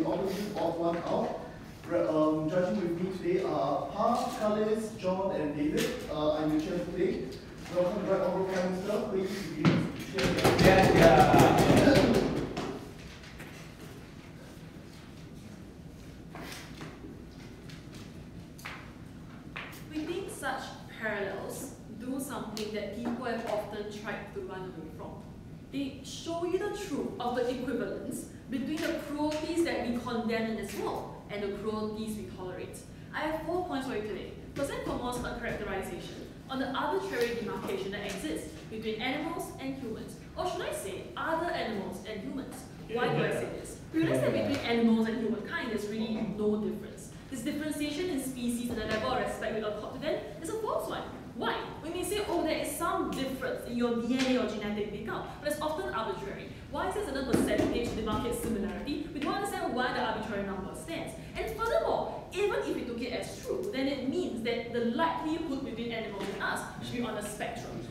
opposite of 1 out. Judging with me today are Pa, Carlos, John, and David. I'm your chair today. Welcome, Right Honourable Prime Minister. Please begin. We think such parallels do something that people have often tried to run away from. They show you the truth of the equivalence between the cruelties that we condemn in this world and the cruelties we tolerate. I have 4 points for you today. First and foremost, a characterization on the arbitrary demarcation that exists between animals and humans. Or should I say, other animals and humans? Why do I say this? We realize that between animals and humankind, there's really no difference. This differentiation in species and the level of respect we accord to them is a false one. Why? We may say, oh, there is some difference in your DNA or genetic makeup, but it's often arbitrary. Why is there a certain percentage to demarcate similarity? We don't understand why the arbitrary number stands. And furthermore, even if we took it as true, then it means that the likelihood between animals and us should be on a spectrum.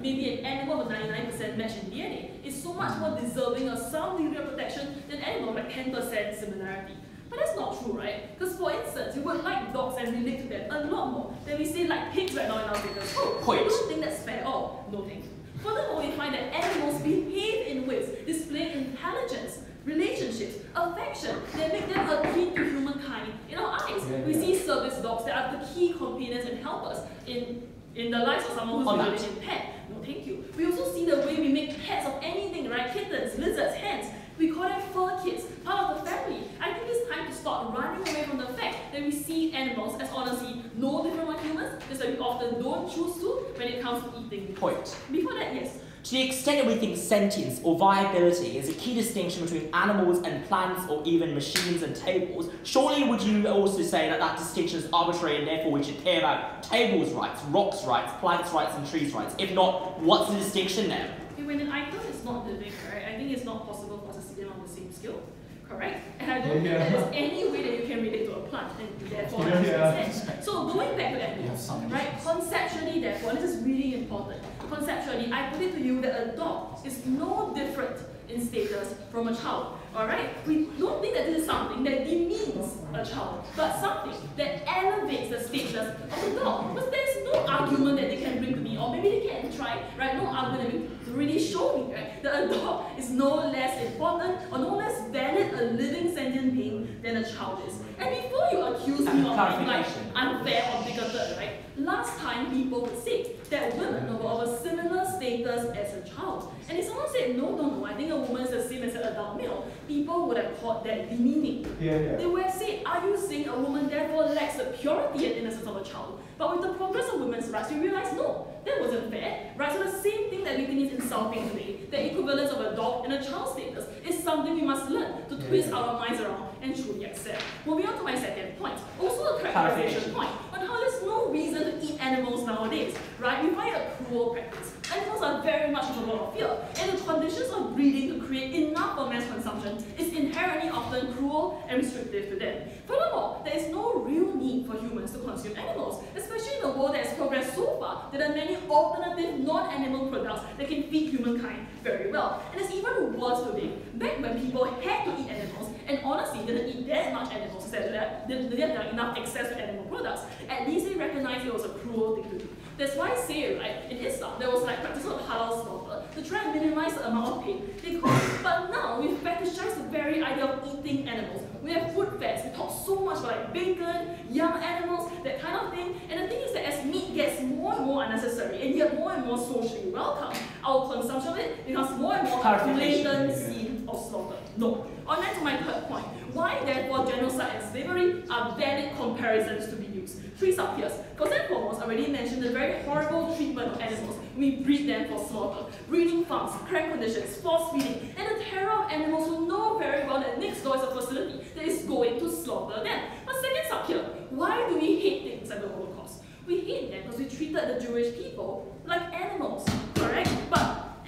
Maybe an animal with 99% match in DNA, is so much more deserving of some degree of protection than an animal with 10% similarity. But that's not true, right? Because for instance, we would like dogs and relate to them a lot more than we say like pigs right now in our figures. Oh, I don't think that's fair. Oh, no thank you. Furthermore, we find that animals behave in ways displaying intelligence, relationships, affection that make them akin to humankind in our eyes. We see service dogs that are the key companions and helpers in the lives of someone who's been living in pet. No thank you. We also see the way we make pets of anything, right? Kittens, lizards, hens. We call them fur kids, part of the family. I think it's time to start running away from the fact that we see animals as honestly no different from humans, just that we often don't choose to when it comes to eating. Point. Before that, yes. To the extent that we think sentience or viability is a key distinction between animals and plants or even machines and tables, surely would you also say that that distinction is arbitrary and therefore we should care about tables' rights, rocks' rights, plants' rights and trees' rights? If not, what's the distinction there? When an item is not living, right, I think it's not possible for us to see them on the same scale, correct? And I don't think that there's any way that you can relate to a plant, and therefore it makes sense. So going back to animals, right, conceptually therefore, this is really important. Conceptually, I put it to you that a dog is no different in status from a child. Alright? We don't think that this is something that demeans a child, but something that elevates the status of a dog. Because there's no argument that they can bring to me, or maybe they can try, right? No argument to really show me, right, that a dog is no less important or no less valid a living sentient being than a child is. And before you accuse me of being like unfair or bigoted, right? Last time people would say that women were of a similar status as a child. And if someone said, no, I think a woman is the same as an adult male, people would have called that demeaning. They would have said, are you saying a woman therefore lacks the purity and innocence of a child? But with the progress of women's rights, we realize, no, that wasn't fair, right? So the same thing that we think is insulting today, the equivalence of a dog and a child status, is something we must learn to twist our minds around and truly accept. Moving on to my second point, also a characterization point on how there's no reason to eat animals nowadays, right? We find a cruel practice. Animals are very much in a world of fear, and the conditions of breeding to create enough for mass consumption is inherently often cruel and restrictive to them. Furthermore, there is no real need for humans to consume animals, especially in a world that has progressed so far that there are many alternative non-animal products that can feed humankind very well. And it's even worse today. Back when people had to eat animals, and honestly didn't eat that much animals, so that they didn't have enough access to animal products, at least they recognized it was a cruel thing to do. That's why I say, right, in Islam, there was like practice of halal slaughter to try and minimize the amount of pain they caused. But now we've fetishized the very idea of eating animals. We have food fads, we talk so much about like bacon, young animals, that kind of thing. And the thing is that as meat gets more and more unnecessary and yet more and more socially welcome, our consumption of it becomes more and more a blatant scene of slaughter. No. On to my third point. Why therefore genocide and slavery are valid comparisons to be used? Three subheres. First and foremost, I already mentioned the very horrible treatment of animals. We breed them for slaughter, breeding farms, cramped conditions, force feeding, and the terror of animals who know very well that next door is a facility that is going to slaughter them. But second subhere, why do we hate things like the Holocaust? We hate them because we treated the Jewish people like animals, correct?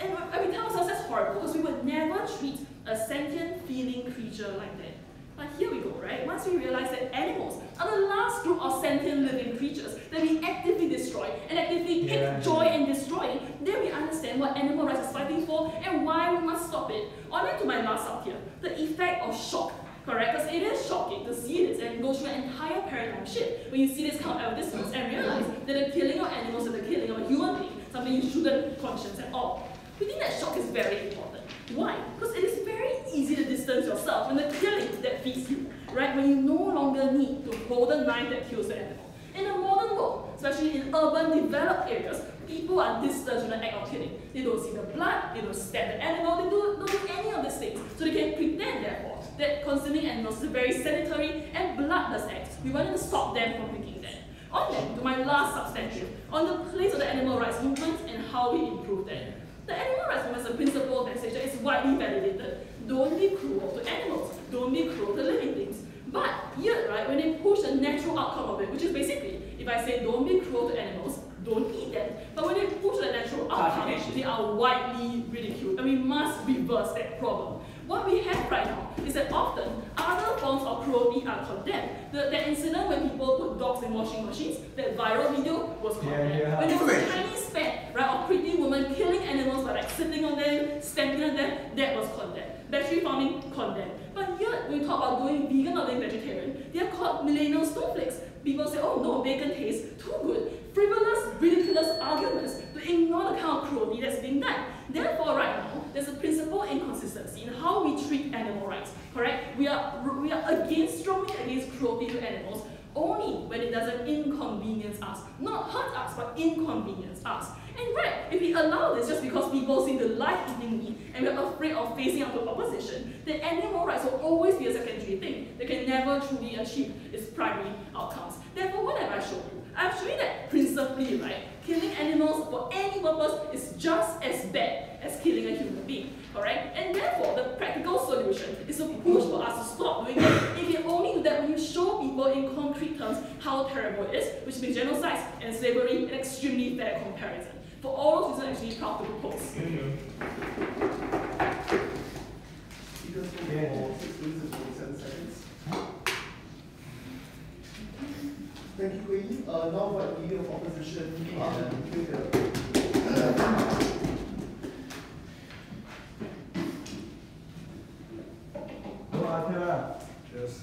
And we tell ourselves that's horrible because we would never treat a sentient, feeling creature like that. But here we go, right? Once we realize that animals are the last group of sentient living creatures that we actively destroy and actively take joy in destroying, then we understand what animal rights is fighting for and why we must stop it. On to my last sub here, the effect of shock. correct? Because it is shocking to see this and go through an entire paradigm shift when you see this kind of advertisements and realize that the killing of animals and the killing of a human being is something you shouldn't conscience at all. We think that shock is very important. Why? Because it is very easy to distance yourself from the killing that feeds you, right? When you no longer need to hold a knife that kills the animal. In the modern world, especially in urban developed areas, people are distanced from the act of killing. They don't see the blood, they don't stab the animal, they don't do any of these things. So they can pretend, therefore, that consuming animals is a very sanitary and bloodless act. We wanted to stop them from thinking that. On then, to my last substantive, on the place of the animal rights movement and how we improve that. The animal rights movement is a principle message that is widely validated. Don't be cruel to animals. Don't be cruel to living things. But yet, right, when they push the natural outcome of it, which is basically, if I say don't be cruel to animals, don't eat them. But when they push the natural outcome, they are widely ridiculed. And we must reverse that problem. What we have right now is that often other forms of cruelty are condemned. The incident when people put dogs in washing machines, that viral video was condemned. When there was a tiny spat, right, of pretty women killing animals by like sitting on them, stamping on them, that was condemned. Battery farming, condemned. But yet, when we talk about going vegan or going vegetarian, they are called millennial snowflakes. People say, oh no, bacon tastes too good. Frivolous, ridiculous arguments to ignore the kind of cruelty that's being done. Therefore, right now, there's a principal inconsistency in how we treat animal rights, correct? We are strongly against cruelty to animals only when it doesn't inconvenience us. Not hurt us, but inconvenience us. And right, if we allow this just because people seem to like eating meat and we're afraid of facing up to opposition, then animal rights will always be a secondary thing that can never truly achieve its primary outcomes. Therefore, what have I shown you? I've shown you that principally, right, killing animals for any purpose is just as bad as killing a human being, alright? And therefore, the practical solution is to push for us to stop doing that. If you only do that when you show people in concrete terms how terrible it is, which makes genocide and slavery an extremely fair comparison. For all those reasons, I'm actually proud to propose. Thank you, Wei. Now, what leader of opposition Cheers.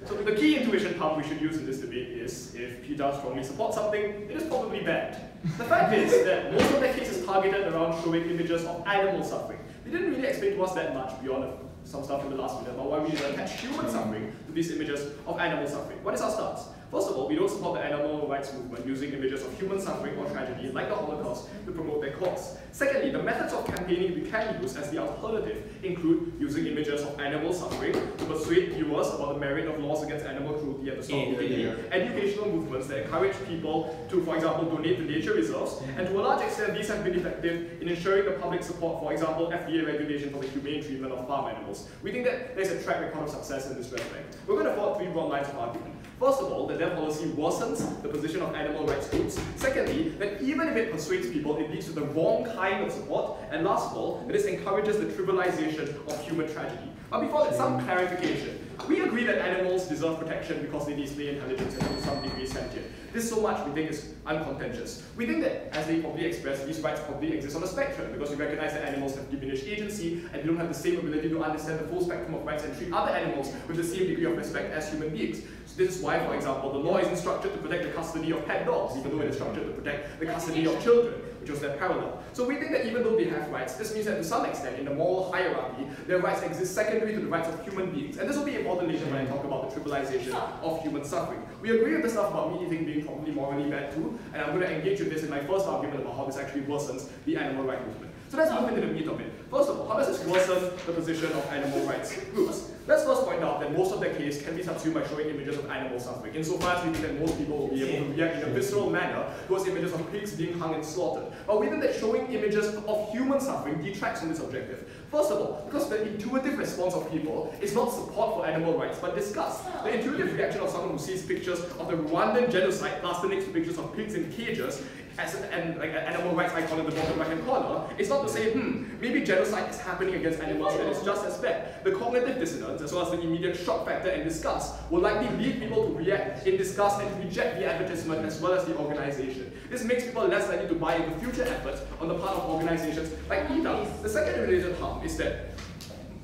So the key intuition pump we should use in this debate is, if Peter strongly supports something, it is probably bad. The fact is that most of their case is targeted around showing images of animal suffering. They didn't really explain to us that much beyond some stuff in the last minute about why we attach human suffering to these images of animal suffering. What is our stance? First of all, we don't support the animal rights movement using images of human suffering or tragedy like the Holocaust to promote their cause. Secondly, the methods of campaigning we can use as the alternative include using images of animal suffering to persuade viewers about the merit of laws against animal cruelty and to stop cruelty, educational movements that encourage people to, for example, donate to nature reserves, and to a large extent these have been effective in ensuring the public support, for example, FDA regulation for the humane treatment of farm animals. We think that there's a track record of success in this respect. We're going to follow three broad lines of argument. First of all, that their policy worsens the position of animal rights groups. Secondly, that even if it persuades people, it leads to the wrong kind of support. And last of all, that this encourages the trivialization of human tragedy. But before that, some clarification. We agree that animals deserve protection because they display intelligence and to some degree sentient. This so much we think is uncontentious. We think that, as they probably express, these rights probably exist on a spectrum because we recognize that animals have diminished agency and they don't have the same ability to understand the full spectrum of rights and treat other animals with the same degree of respect as human beings. So this is why, for example, the law isn't structured to protect the custody of pet dogs, even though it is structured to protect the custody of children, which was their parallel. So we think that even though they have rights, this means that to some extent, in the moral hierarchy, their rights exist secondary to the rights of human beings. And this will be important later when I talk about the trivialization of human suffering. We agree with the stuff about meat eating being probably morally bad too, and I'm going to engage with this in my first argument about how this actually worsens the animal rights movement. So let's move into the meat of it. First of all, how does this worsen the position of animal rights groups? Let's first point out that most of their case can be subsumed by showing images of animal suffering, insofar as we think that most people will be able to react in a visceral manner towards images of pigs being hung and slaughtered. But we think that showing images of human suffering detracts from this objective. First of all, because the intuitive response of people is not support for animal rights, but disgust. The intuitive reaction of someone who sees pictures of the Rwandan genocide plus the next to pictures of pigs in cages and like an animal rights icon in the bottom right-hand corner, it's not to say, maybe genocide is happening against animals and it's just as bad. The cognitive dissonance, as well as the immediate shock factor and disgust, will likely lead people to react in disgust and to reject the advertisement as well as the organization. This makes people less likely to buy into future efforts on the part of organizations like PETA. The second related harm is that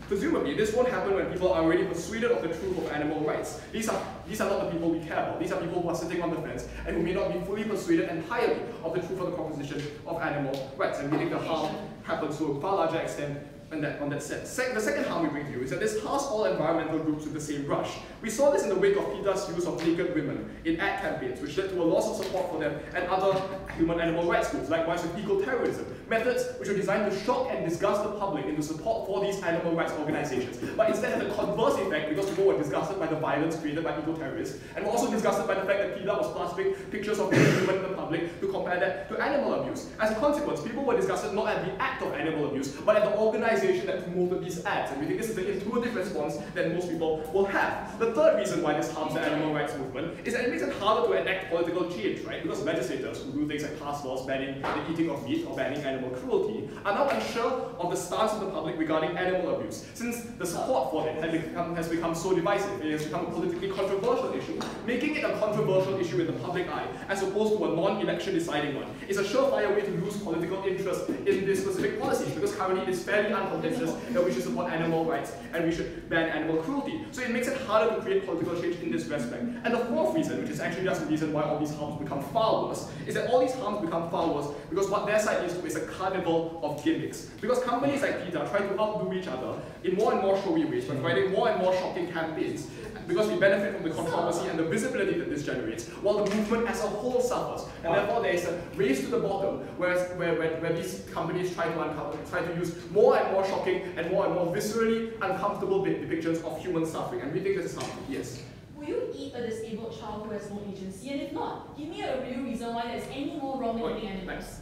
presumably, this won't happen when people are already persuaded of the truth of animal rights. These are not the people we care about. These are people who are sitting on the fence and who may not be fully persuaded entirely of the truth of the proposition of animal rights. And we think the harm happens to a far larger extent on that sense. The second harm we bring to you is that this tar all environmental groups with the same brush. We saw this in the wake of PETA's use of naked women in ad campaigns, which led to a loss of support for them and other human-animal rights groups, likewise with eco-terrorism, methods which were designed to shock and disgust the public into support for these animal rights organizations, but instead had a converse effect because people were disgusted by the violence created by eco-terrorists, and were also disgusted by the fact that PETA was plastering pictures of naked women in the public to compare that to animal abuse. As a consequence, people were disgusted not at the act of animal abuse, but at the organization that promoted these acts, and we think this is the intuitive response that most people will have. The third reason why this harms the animal rights movement is that it makes it harder to enact political change, right? Because legislators who do things like pass laws banning the eating of meat or banning animal cruelty are now unsure of the stance of the public regarding animal abuse, since the support for it has become so divisive. It has become a politically controversial issue. Making it a controversial issue in the public eye, as opposed to a non-election deciding one, is a surefire way to lose political interest in this specific policy, because currently it is fairly uncontentious that we should support animal rights and we should ban animal cruelty. So it makes it harder to create political change in this respect. And the fourth reason, which is actually just the reason why all these harms become far worse, is that all these harms become far worse because what their side leads to is a carnival of gimmicks. Because companies like PETA try to outdo each other in more and more showy ways by providing more and more shocking campaigns, because we benefit from the controversy and the visibility that this generates, while the movement as a whole suffers. And therefore there is a race to the bottom, where these companies try to use more and more shocking and more viscerally uncomfortable depictions of human suffering. And we think this is harmful. Yes? Will you eat a disabled child who has no agency? And if not, give me a real reason why there's any more wrong in eating animals.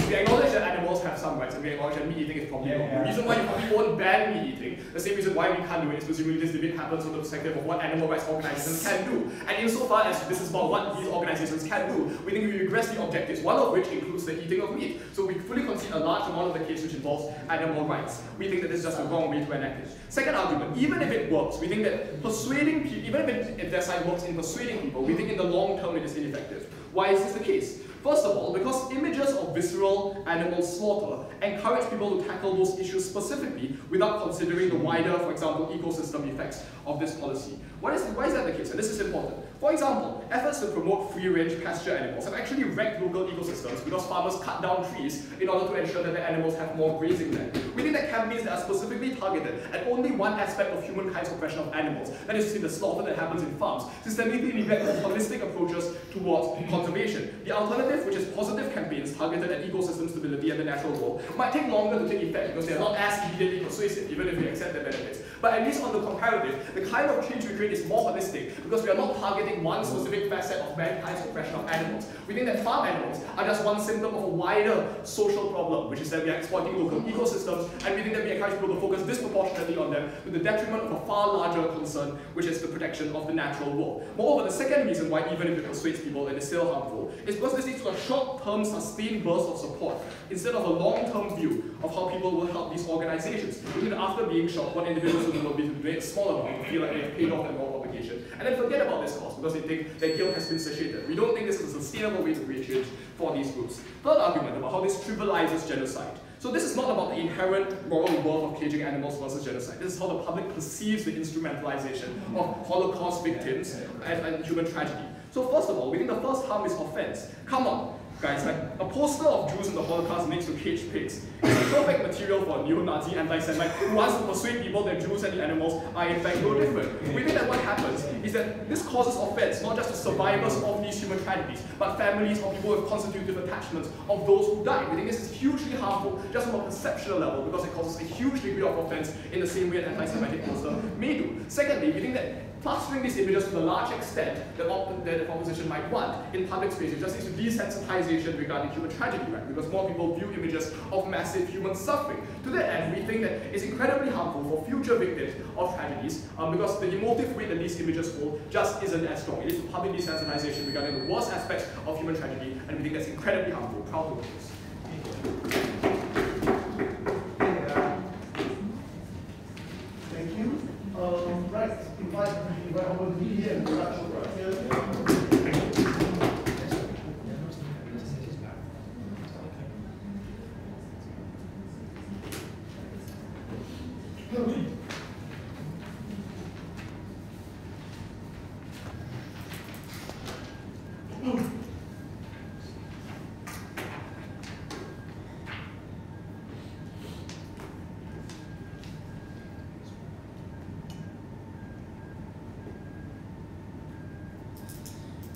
We acknowledge that animals have some rights, and we acknowledge that meat eating is probably wrong. The reason why you probably won't ban meat eating, the same reason why we can't do it, is presumably this debate happens from the perspective of what animal rights organizations can do. And insofar as this is about what these organizations can do, we think we regress the objectives, one of which includes the eating of meat. So we fully concede a large amount of the case which involves animal rights. We think that this is just the wrong way to enact it. Second argument, even if it works, we think that persuading people, even if their side works in persuading people, we think in the long term it is ineffective. Why is this the case? First of all, because images of visceral animal slaughter encourage people to tackle those issues specifically without considering the wider, for example, ecosystem effects of this policy. Why is that the case? And this is important. For example, efforts to promote free-range pasture animals have actually wrecked local ecosystems because farmers cut down trees in order to ensure that the animals have more grazing land. We think that campaigns that are specifically targeted at only one aspect of humankind's oppression of animals, that is to say the slaughter that happens in farms, systemically neglect the holistic approaches towards conservation. The alternative, which is positive campaigns targeted at ecosystem stability and the natural world, might take longer to take effect because they are not as immediately persuasive, even if we accept their benefits. But at least on the comparative, the kind of change we create is more holistic because we are not targeting one specific facet of mankind's oppression of animals. We think that farm animals are just one symptom of a wider social problem, which is that we are exploiting local ecosystems, and we think that we encourage people to focus disproportionately on them to the detriment of a far larger concern, which is the protection of the natural world. Moreover, the second reason why even if it persuades people it is still harmful is because this leads to a short-term sustained burst of support instead of a long-term view of how people will help these organizations. We think that after being shot, what individuals will be to donate a small amount to feel like they have paid off their moral obligation, and then forget about this cause because they think their guilt has been satiated. We don't think this is a sustainable way to create change for these groups. Third argument about how this trivializes genocide. So this is not about the inherent moral worth of caging animals versus genocide. This is how the public perceives the instrumentalization of Holocaust victims and human tragedy. So first of all, we think the first harm is offense. Come on, guys, like a poster of Jews in the Holocaust next to caged pigs is a perfect material for a neo-Nazi anti-Semite who wants to persuade people that Jews and the animals are in fact no different. We think that what happens is that this causes offense, not just to survivors of these human tragedies, but families or people with constitutive attachments of those who died. We think this is hugely harmful just from a perceptual level because it causes a huge degree of offense in the same way an anti-Semitic poster may do. Secondly, we think that plastering these images to the large extent that the opposition might want in public space. It just leads to desensitization regarding human tragedy, right? Because more people view images of massive human suffering. To that end, we think that it's incredibly harmful for future victims of tragedies because the emotive weight that these images hold just isn't as strong. It leads to public desensitization regarding the worst aspects of human tragedy, and we think that's incredibly harmful. Proud to work this. Thank you. Right, invite over the media and production right here.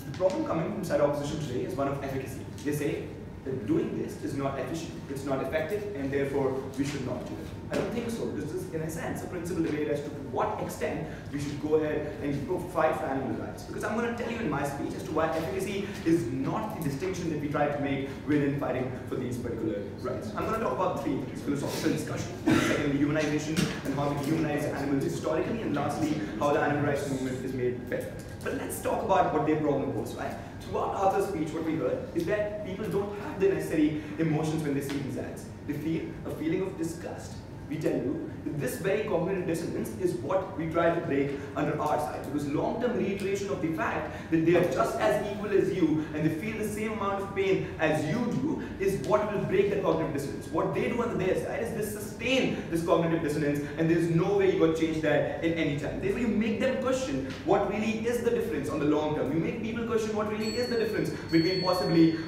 The problem coming from side opposition today is one of efficacy. They say that doing this is not efficient, it's not effective, and therefore we should not do it. I don't think so. This is, in a sense, a principle debate as to what extent we should go ahead and fight for animal rights. Because I'm going to tell you in my speech as to why efficacy is not the distinction that we try to make within fighting for these particular rights. I'm going to talk about three things: philosophical discussion, secondly, humanization, and how we humanize animals historically, and lastly, how the animal rights movement is made better. But let's talk about what their problem was, right? Throughout Arthur's speech, what we heard is that people don't have the necessary emotions when they see these ads. They feel a feeling of disgust. We tell you that this very cognitive dissonance is what we try to break under our side, because long-term reiteration of the fact that they are just as equal as you and they feel the same amount of pain as you do is what will break the cognitive dissonance. What they do on their side is they sustain this cognitive dissonance, and there's no way you can change that in any time. Therefore, you make them question what really is the difference on the long term. You make people question what really is the difference between possibly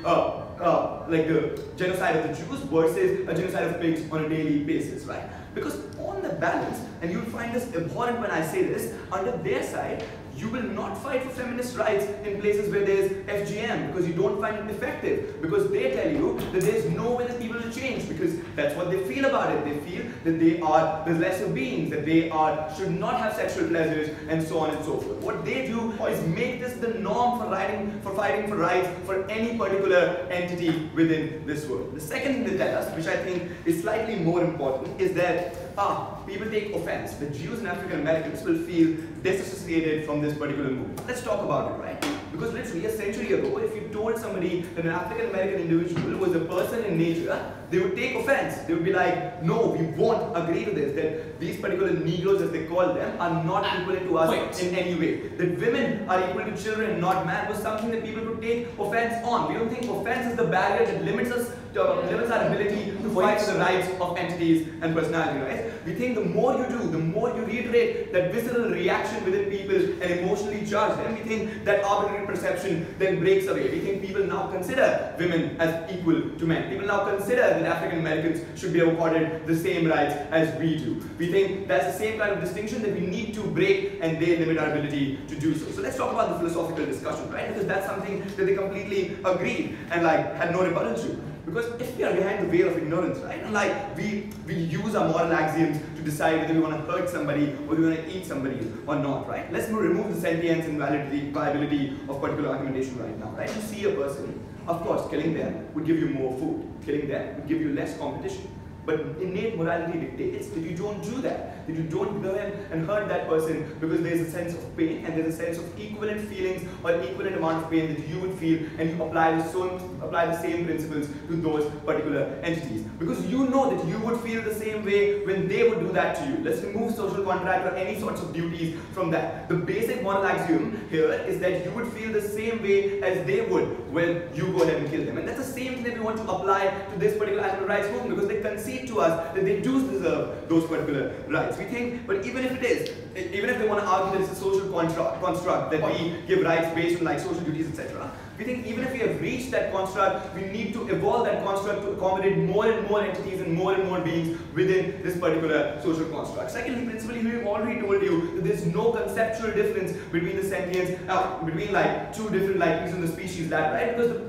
like the genocide of the Jews versus a genocide of pigs on a daily basis, right? Because on the balance, and you'll find this abhorrent when I say this, under their side, you will not fight for feminist rights in places where there's FGM because you don't find it effective. Because they tell you that there's no way that people will change because that's what they feel about it. They feel that they are the lesser beings, that they should not have sexual pleasures, and so on and so forth. What they do is make this the norm for fighting for rights for any particular entity within this world. The second thing they tell us, which I think is slightly more important, is that people take offense. The Jews and African Americans will feel disassociated from this particular movement. Let's talk about it, right? Because literally a century ago, if you told somebody that an African American individual was a person in nature, they would take offense. They would be like, no, we won't agree to this, that these particular Negroes, as they call them, are not equal to us in any way. That women are equal to children, not man, was something that people could take offense on. We don't think offense is the barrier that limits us, limits our ability to fight for the rights of entities and personality, right? We think the more you do, the more you reiterate that visceral reaction within people and emotionally charge them, we think that arbitrary perception then breaks away. We think people now consider women as equal to men. People now consider that African Americans should be accorded the same rights as we do. We think that's the same kind of distinction that we need to break, and they limit our ability to do so. So let's talk about the philosophical discussion, right? Because that's something that they completely agreed and had no rebuttal to. Because if we are behind the veil of ignorance, right, and we use our moral axioms to decide whether we want to hurt somebody or we want to eat somebody or not, right? Let's remove the sentience and viability of particular argumentation right now, right? You see a person, of course, killing them would give you more food. Killing them would give you less competition. But innate morality dictates that you don't do that, that you don't go ahead and hurt that person because there's a sense of pain and there's a sense of equivalent feelings or equivalent amount of pain that you would feel, and you apply the same principles to those particular entities. Because you know that you would feel the same way when they would do that to you. Let's remove social contract or any sorts of duties from that. The basic moral axiom here is that you would feel the same way as they would when you go ahead and kill them. And that's the same thing that we want to apply to this particular animal rights movement, because they concede to us that they do deserve those particular rights. We think, but even if it is, even if they want to argue that it's a social construct that we give rights based on social duties, etc., we think even if we have reached that construct, we need to evolve that construct to accommodate more and more entities and more beings within this particular social construct. Secondly, principally, we have already told you that there's no conceptual difference between the sentience, between two different likings in the species, right? Because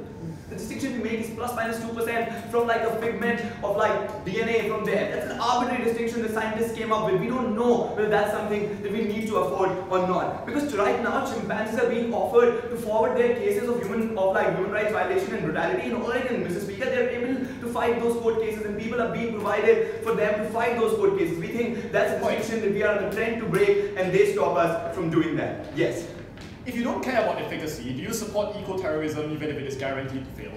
The distinction we make is plus minus 2% from like a figment of like DNA from there. That's an arbitrary distinction the scientists came up with. We don't know whether that's something that we need to afford or not. Because right now, chimpanzees are being offered to forward their cases of human rights violation and brutality in Oregon, Mr. Speaker. They're able to fight those court cases, and people are being provided for them to fight those court cases. We think that's a distinction that we are on the trend to break, and they stop us from doing that. Yes. If you don't care about efficacy, do you support eco-terrorism even if it is guaranteed to fail?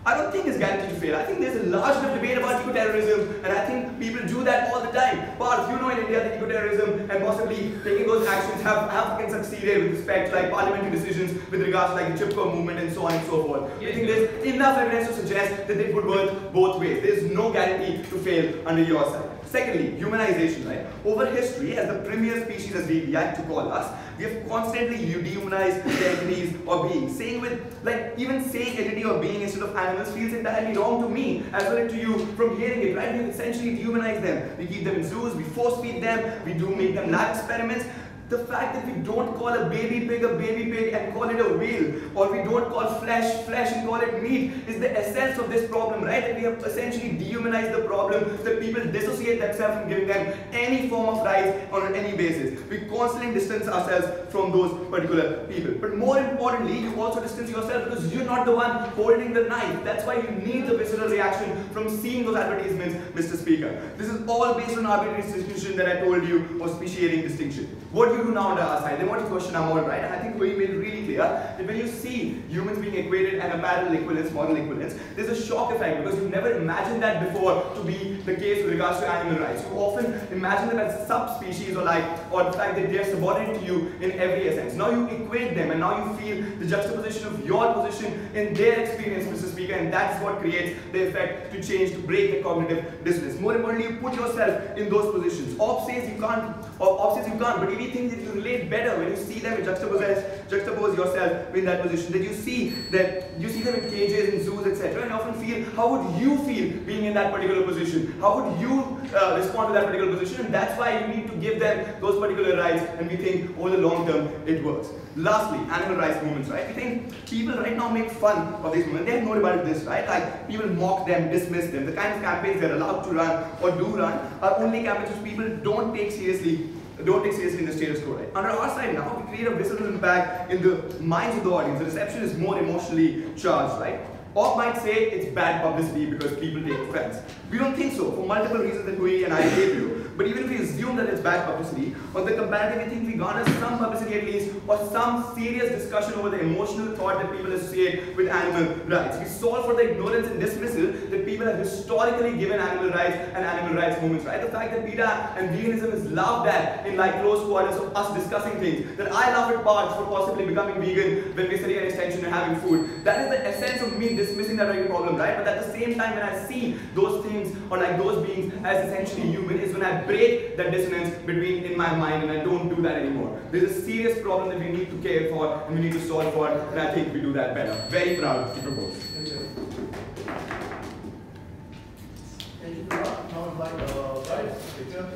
I don't think it's guaranteed to fail. I think there's a large enough debate about eco-terrorism, and I think people do that all the time. But you know in India that eco-terrorism and possibly taking those actions have succeeded with respect to like parliamentary decisions with regards to like the Chipko movement and so on and so forth. I think there's enough evidence to suggest that it would work both ways. There's no guarantee to fail under your side. Secondly, humanization, right? Over history, as the premier species as we like to call us, we have constantly dehumanized entities or beings. Even saying entity or being instead of animals feels entirely wrong to me, as well as to you from hearing it, right? We essentially dehumanize them. We keep them in zoos, we force feed them, we do make them lab experiments. The fact that we don't call a baby pig and call it a whale, or we don't call flesh and call it meat, is the essence of this problem, right? That we have essentially dehumanized the problem, that people dissociate themselves from giving them any form of rights on any basis. We constantly distance ourselves from those particular people. But more importantly, you also distance yourself because you're not the one holding the knife. That's why you need the visceral reaction from seeing those advertisements, Mr. Speaker. This is all based on arbitrary distinction that I told you of speciating distinction. What do you do now on the other side? They want to question our model, right? And I think we made it really clear that when you see humans being equated and a parallel equivalence, model equivalence, there's a shock effect because you've never imagined that before to be the case with regards to animal rights. You often imagine them as subspecies or the fact that they are subordinate to you in every essence. Now you equate them and now you feel the juxtaposition of your position in their experience, Mr. Speaker, and that's what creates the effect to change, to break the cognitive dissonance. More importantly, you put yourself in those positions. Op says you can't, but if you think that you relate better when you see them and juxtapose yourself in that position, that you see them in cages, in zoos, etc., and often feel, how would you feel being in that particular position? How would you respond to that particular position? And that's why you need to give them those particular rights, and we think over the long term it works. Lastly, animal rights movements, right? We think people right now make fun of these movements. They have known about this, right? Like people mock them, dismiss them. The kind of campaigns they're allowed to run or do run are only campaigns which people don't take seriously in the status quo, right? Under our side now, we create a visceral impact in the minds of the audience. The reception is more emotionally charged, right? Or might say it's bad publicity because people take offense. We don't think so, for multiple reasons that we and I gave you. But even if we assume that it's bad publicity, on the comparative, we think we garner some publicity at least, or some serious discussion over the emotional thought that people associate with animal rights. We solve for the ignorance and dismissal that people have historically given animal rights and animal rights movements, right? The fact that PETA and veganism is laughed at in like close quarters of us discussing things, that I laugh at parts for possibly becoming vegan when we're sitting at extension and having food. That is the essence of me dismissing that very problem, right? But at the same time, when I see those things or like those beings as essentially human, is when I break that dissonance in my mind, and I don't do that anymore. There's a serious problem that we need to care for and we need to solve for, and I think we do that better. Very proud to propose. Thank you. Thank you very much. Now I'd like guys, picture.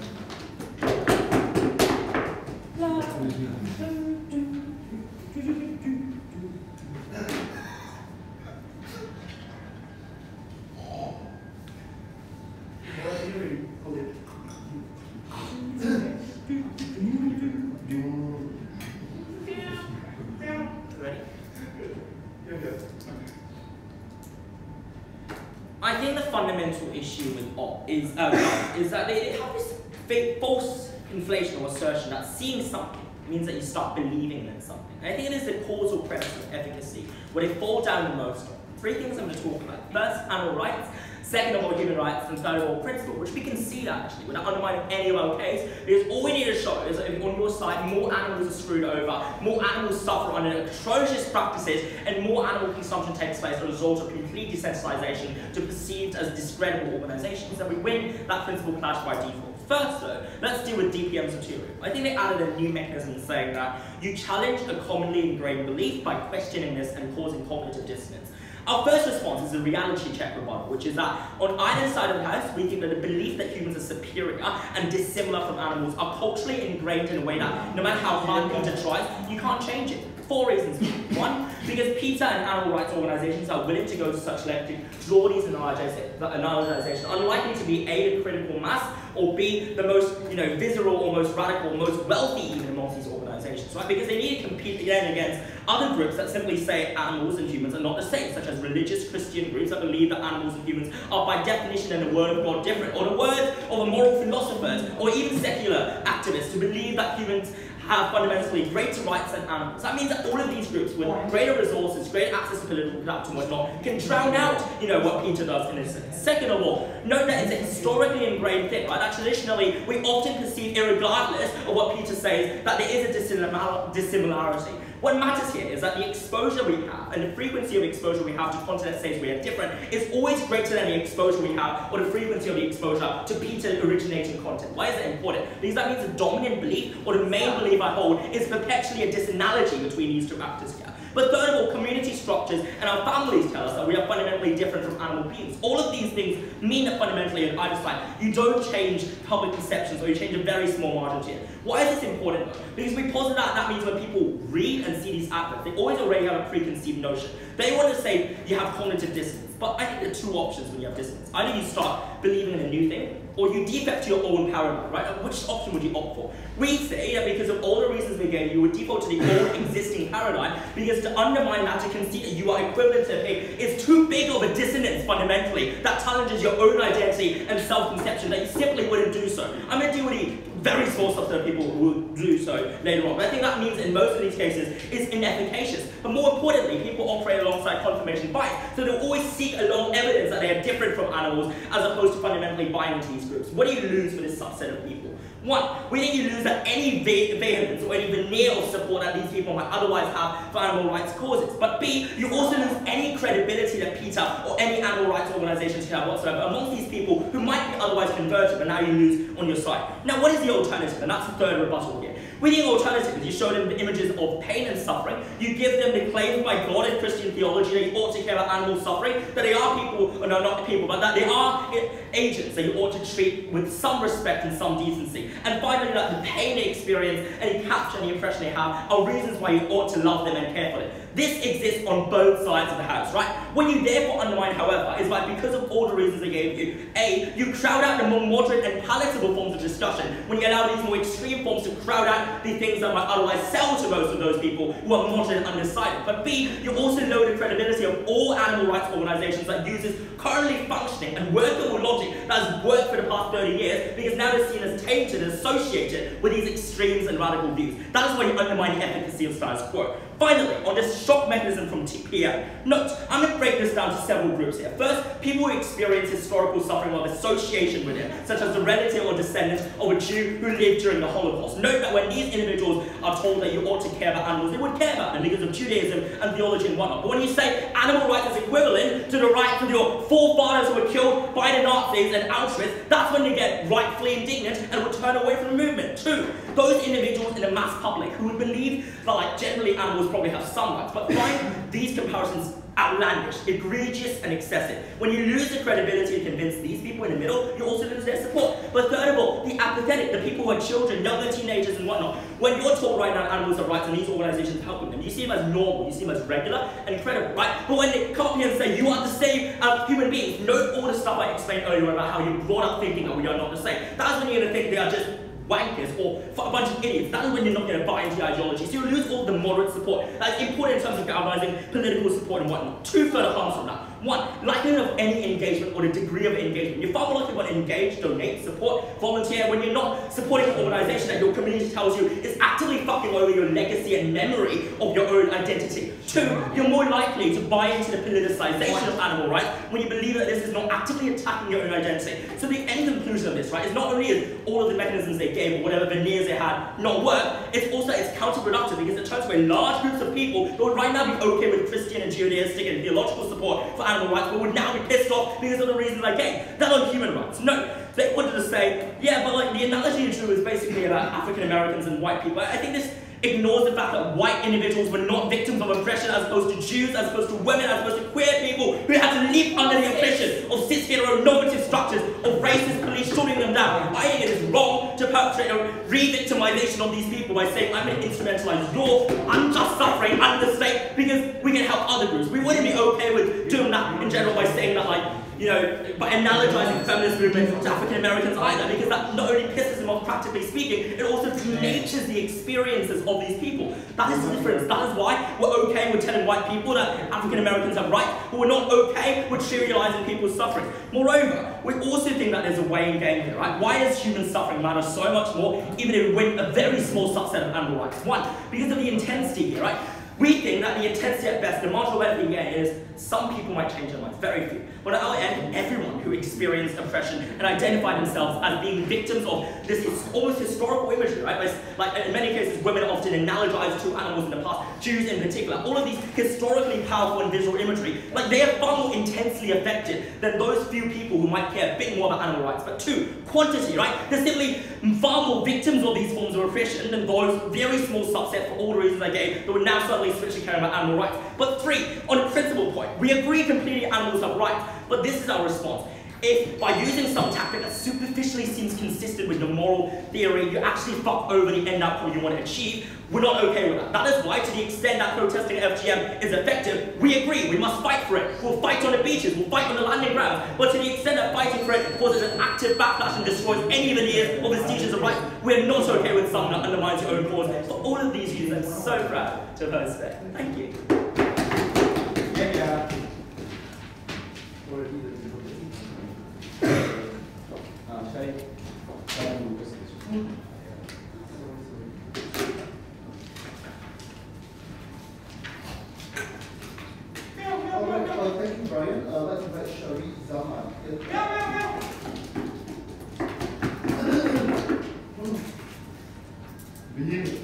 I think the fundamental issue with op is that they have this false inflation or assertion that seeing something means that you start believing in something. And I think it is the causal premise of efficacy, where they fall down the most on. Three things I'm going to talk about. First, animal rights. Second of all, human rights, and third of all, principle, which we can see that actually without undermining any of our case, because all we need to show is that if on your side more animals are screwed over, more animals suffer under atrocious practices, and more animal consumption takes place as a result of complete desensitization to perceived as discreditable organizations, then we win that principle clash by default. First though, let's deal with DPM's material. I think they added a new mechanism saying that you challenge a commonly ingrained belief by questioning this and causing cognitive dissonance. Our first response is a reality check rebuttal, which is that on either side of the house, we think that the belief that humans are superior and dissimilar from animals are culturally ingrained in a way that no matter how hard Peter tries, you can't change it. 4 reasons. 1, because Peter and animal rights organizations are willing to go to such length to draw these analogizations, unlikely to be A, the critical mass, or B, the most visceral or most radical, most wealthy even amongst these organizations, right? Because they need to compete again against other groups that simply say animals and humans are not the same, such as religious Christian groups that believe that animals and humans are by definition and the word of God different, or the words of a moral philosophers, or even secular activists who believe that humans have fundamentally greater rights than animals. That means that all of these groups with greater resources, greater access to political capital and whatnot, can drown out, what Peter does in this sense. Second of all, note that it's a historically ingrained thing, right? That traditionally we often perceive, irregardless of what Peter says, that there is a dissimilarity. What matters here is that the exposure we have and the frequency of exposure we have to content that says we are different is always greater than the exposure we have or the frequency of the exposure to Peter originating content. Why is that important? Because that means the dominant belief or the main belief I hold is perpetually a disanalogy between these two factors here. But third of all, community structures and our families tell us that we are fundamentally different from animal beings. All of these things mean that fundamentally on either side, you don't change public perceptions or you change a very small margin here. Why is this important though? Because we posit that means when people read and see these adverts, they always already have a preconceived notion. They want to say you have cognitive dissonance. But I think there are 2 options when you have dissonance. Either you start believing in a new thing, or you defect to your own paradigm, right? Which option would you opt for? We say that because of all the reasons we gave, you would default to the old existing paradigm, because to undermine that, to concede that you are equivalent to a pig, is too big of a dissonance fundamentally that challenges your own identity and self-conception that you simply wouldn't do so. I'm going to deal with the very small subset of people who will do so later on. But I think that means in most of these cases it's inefficacious. But more importantly, people operate alongside confirmation bias. So they'll always seek along evidence that they are different from animals as opposed to fundamentally buying into these groups. What do you lose for this subset of people? 1, we think you lose that any vehemence or any veneer of support that these people might otherwise have for animal rights causes. But B, you also lose any credibility that Peter or any animal rights organizations have whatsoever amongst these people who might be otherwise converted, but now you lose on your side. Now, what is the alternative? And that's the third rebuttal here. With the alternative, you show them the images of pain and suffering. You give them the claim by God in Christian theology that you ought to care about animal suffering, that they are people, or no, not people, but that they are agents that you ought to treat with some respect and some decency. And finally, that the pain they experience and the capture and the impression they have are reasons why you ought to love them and care for them. This exists on both sides of the house, right? What you therefore undermine, however, is that because of all the reasons I gave you, A, you crowd out the more moderate and palatable forms of discussion when you allow these more extreme forms to crowd out the things that might otherwise sell to most of those people who are moderate and undecided. But B, you also lower the credibility of all animal rights organizations that uses currently functioning and workable logic that has worked for the past 30 years because now they're seen as tainted and associated with these extremes and radical views. That is why you undermine the efficacy of status quo. Finally, on this shock mechanism from TPM, note, I'm going to break this down to several groups here. First, people who experience historical suffering of association with it, such as the relative or descendants of a Jew who lived during the Holocaust. Note that when these individuals are told that you ought to care about animals, they would care about them because of Judaism and theology and whatnot. But when you say animal rights is equivalent to the rights of your forefathers who were killed by the Nazis and Auschwitz, that's when you get rightfully indignant and would turn away from the movement. 2, those individuals in the mass public who would believe that generally animals probably have some rights, but find these comparisons outlandish, egregious, and excessive. When you lose the credibility to convince these people in the middle, you also lose their support. But third of all, the apathetic, the people who are children, younger teenagers, and whatnot. When you're told right now animals have rights and these organizations are helping them, you see them as normal, you see them as regular and credible, right? But when they come up here and say you are the same as human beings, note all the stuff I explained earlier about how you brought up thinking that we are not the same. That's when you're going to think they are just wankers or a bunch of idiots. That is when you're not going to buy into the ideology. So you lose all the moderate support. That's important in terms of galvanizing political support and whatnot. 2 further harms from that. 1, likelihood of any engagement or the degree of engagement. You're far more likely to engage, donate, support, volunteer when you're not supporting an organization that your community tells you is actively fucking over your legacy and memory of your own identity. 2, you're more likely to buy into the politicization of animal rights when you believe that this is not actively attacking your own identity. So the end conclusion of this, right, is not only is all of the mechanisms they gave or whatever veneers they had not work, it's also counterproductive because it turns away large groups of people who would right now be okay with Christian and Judaistic and theological support for animal rights, but would now be pissed off because of the reasons I gave. That on human rights. No, they wanted to say, yeah, but like the analogy you drew is basically about African Americans and white people. I think this ignores the fact that white individuals were not victims of oppression as opposed to Jews, as opposed to women, as opposed to queer people who had to live under the oppression of cis heteronormative structures of racist police shooting them down. I think it is wrong to perpetrate a re-victimization of these people by saying I'm going to instrumentalize your unjust suffering under the state because we can help other groups. We wouldn't be okay with doing that in general by saying that, like, you know, by analogizing feminist movements to African Americans either, because that not only pisses them off practically speaking, it also denatures the experiences of these people. That is the difference. That is why we're okay with telling white people that African Americans have rights, but we're not okay with trivializing people's suffering. Moreover, we also think that there's a weighing game here, right? Why does human suffering matter so much more, even if we win a very small subset of animal rights? One, because of the intensity here, right? We think that the intensity at best, the marginal benefit we get is some people might change their minds, very few. But at our end, everyone who experienced oppression and identified themselves as being victims of this almost historical imagery, right? Like in many cases, women are often analogized to animals in the past, Jews in particular. All of these historically powerful and visual imagery, like they are far more intensely affected than those few people who might care a bit more about animal rights. But two, quantity, right? They're simply far more victims of these forms of oppression than those very small subset for all the reasons I gave that would now suddenly switch to caring about animal rights. But three, on a principle point, we agree completely animals have rights, but this is our response. If by using some tactic that superficially seems consistent with the moral theory, you actually fuck over the end outcome you want to achieve, we're not okay with that. That is why, to the extent that protesting FGM is effective, we agree, we must fight for it. We'll fight on the beaches, we'll fight on the landing grounds, but to the extent that fighting for it causes an active backlash and destroys any veneers of vestiges of rights, we're not okay with something that undermines your own cause. For all of these reasons, I'm so proud to have heard today. Thank you. Thank you, Brian. Let's invite Shari Zaman. Behave.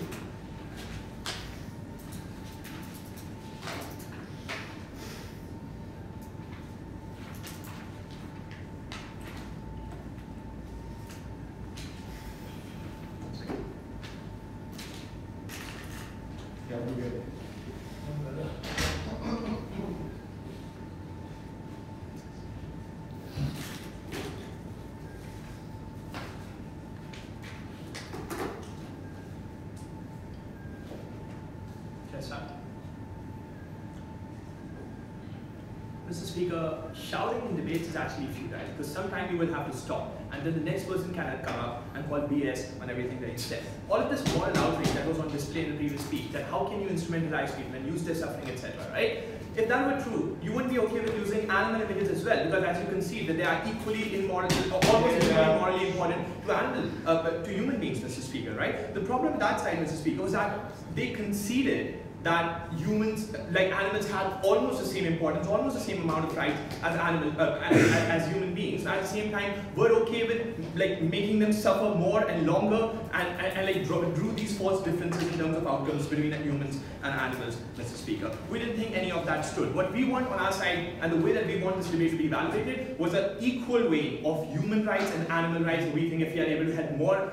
Mr. Speaker, shouting in debates is actually futile because sometimes you will have to stop and then the next person cannot come up and call BS on everything that you said. All of this moral outrage that was on display in the previous speech, that how can you instrumentalize people and use their suffering, etc., right? If that were true, you wouldn't be okay with using animal images as well, because as you can see, that they are equally immoral, almost equally morally important to human beings, Mr. Speaker, right? The problem with that side, Mr. Speaker, was that they conceded that humans, like animals, have almost the same importance, almost the same amount of rights as human beings. At the same time, we're okay with like making them suffer more and longer, and like drew these false differences in terms of outcomes between humans and animals, Mr. Speaker. We didn't think any of that stood. What we want on our side, and the way that we want this debate to be evaluated, was an equal way of human rights and animal rights. And we think if we are able to have more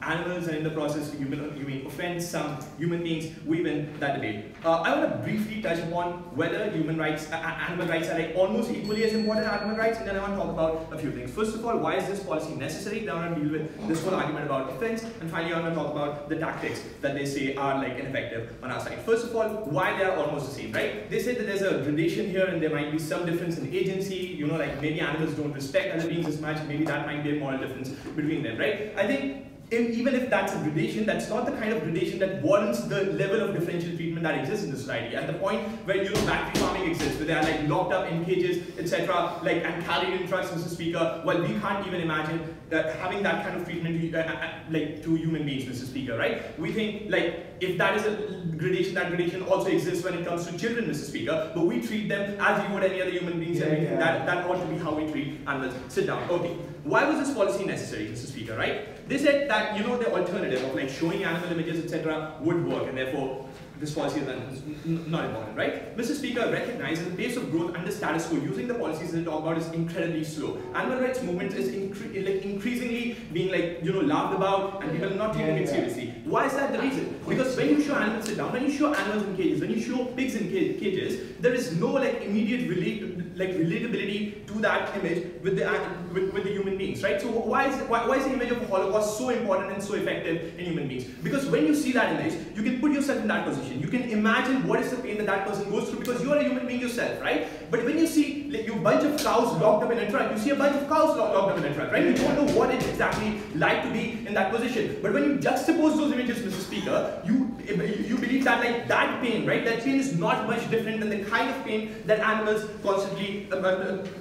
animals and in the process you may offend some human beings, we win that debate. I want to briefly touch upon whether human rights, animal rights are like almost equally as important as animal rights, and then I want to talk about a few things. First of all, why is this policy necessary? Then I want to deal with this whole argument about offense, and finally I want to talk about the tactics that they say are like ineffective on our side. First of all, why they are almost the same, right? They say that there's a gradation here and there might be some difference in agency, you know, like maybe animals don't respect other beings as much, maybe that might be a moral difference between them, right? I think even if that's a gradation, that's not the kind of gradation that warrants the level of differential treatment that exists in the society. At the point where, you know, factory farming exists, where they are like locked up in cages, etc., like and carried in trucks, Mr. Speaker, well, we can't even imagine having that kind of treatment like to human beings, Mr. Speaker, right? We think like if that is a gradation, that gradation also exists when it comes to children, Mr. Speaker, but we treat them as you would any other human beings, and we think that ought to be how we treat animals. Sit down. Okay. Why was this policy necessary, Mr. Speaker, right? They said that, you know, the alternative of like showing animal images, etc., would work, and therefore this policy is not important, right? Mr. Speaker recognizes the pace of growth under status quo using the policies that they talk about is incredibly slow. Animal rights movement is increasingly being like, you know, laughed about, and people are not taking it seriously. Why is that the reason? Because when you show animals sit down, when you show animals in cages, when you show pigs in cages, there is no like immediate relatability to that image with the human beings, right? So why is the image of a Holocaust so important and so effective in human beings? Because when you see that image, you can put yourself in that position. You can imagine what is the pain that that person goes through because you are a human being yourself, right? But when you see like a bunch of cows locked up in a truck, you see a bunch of cows locked up in a truck, right? You don't know what it's exactly like to be in that position. But when you juxtapose those images, Mr. Speaker, you believe that like that pain, right? That pain is not much different than the kind of pain that animals constantly,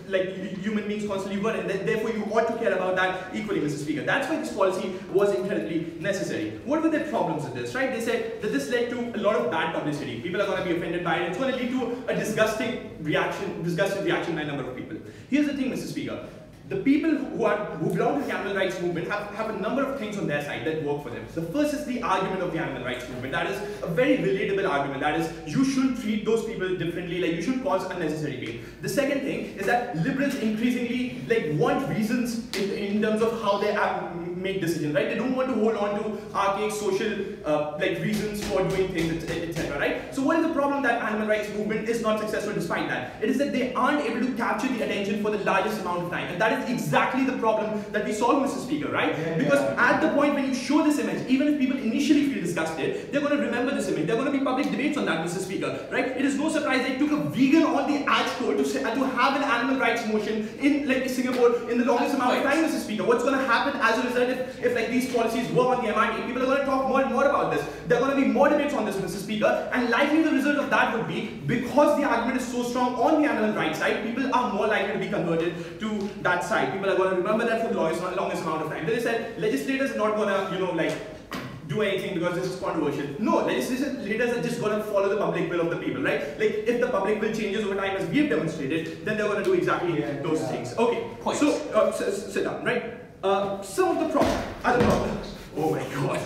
like human beings constantly were in. Therefore, you ought to care about that equally, Mr. Speaker. That's why this policy was incredibly necessary. What were the problems with this, right? They said that this led to a lot of bad publicity. People are going to be offended by it. It's going to lead to a disgusted reaction by a number of people. Here's the thing, Mr. Speaker. The people who belong to the animal rights movement have a number of things on their side that work for them. The first is the argument of the animal rights movement. That is a very relatable argument. That is, you shouldn't treat those people differently, like you shouldn't cause unnecessary pain. The second thing is that liberals increasingly like want reasons in terms of how they make decisions, right? They don't want to hold on to archaic social like reasons for doing things, etc. Right? So what is the problem that animal rights movement is not successful despite that? It is that they aren't able to capture the attention for the largest amount of time, and that is exactly the problem that we solve, Mr. Speaker, right? Because at the point when you show this image, even if people initially feel disgusted, they're going to remember this image. There are going to be public debates on that, Mr. Speaker, right? It is no surprise they took a vegan on the ad code to have an animal rights motion in like Singapore in the longest amount of time, Mr. Speaker. What's going to happen as a result if like these policies were on the MRT? People are going to talk more and more about this. There are going to be more debates on this, Mr. Speaker, and likely the result of that would be, because the argument is so strong on the animal rights side, people are more likely to be converted to that side. People are going to remember that for the longest amount of time. They said legislators are not going to, do anything because this is controversial. No, legislators are just going to follow the public will of the people, right? Like, if the public will changes over time as we have demonstrated, then they're going to do exactly those things. Okay, so sit down, right? Some of the other problems. Oh my God.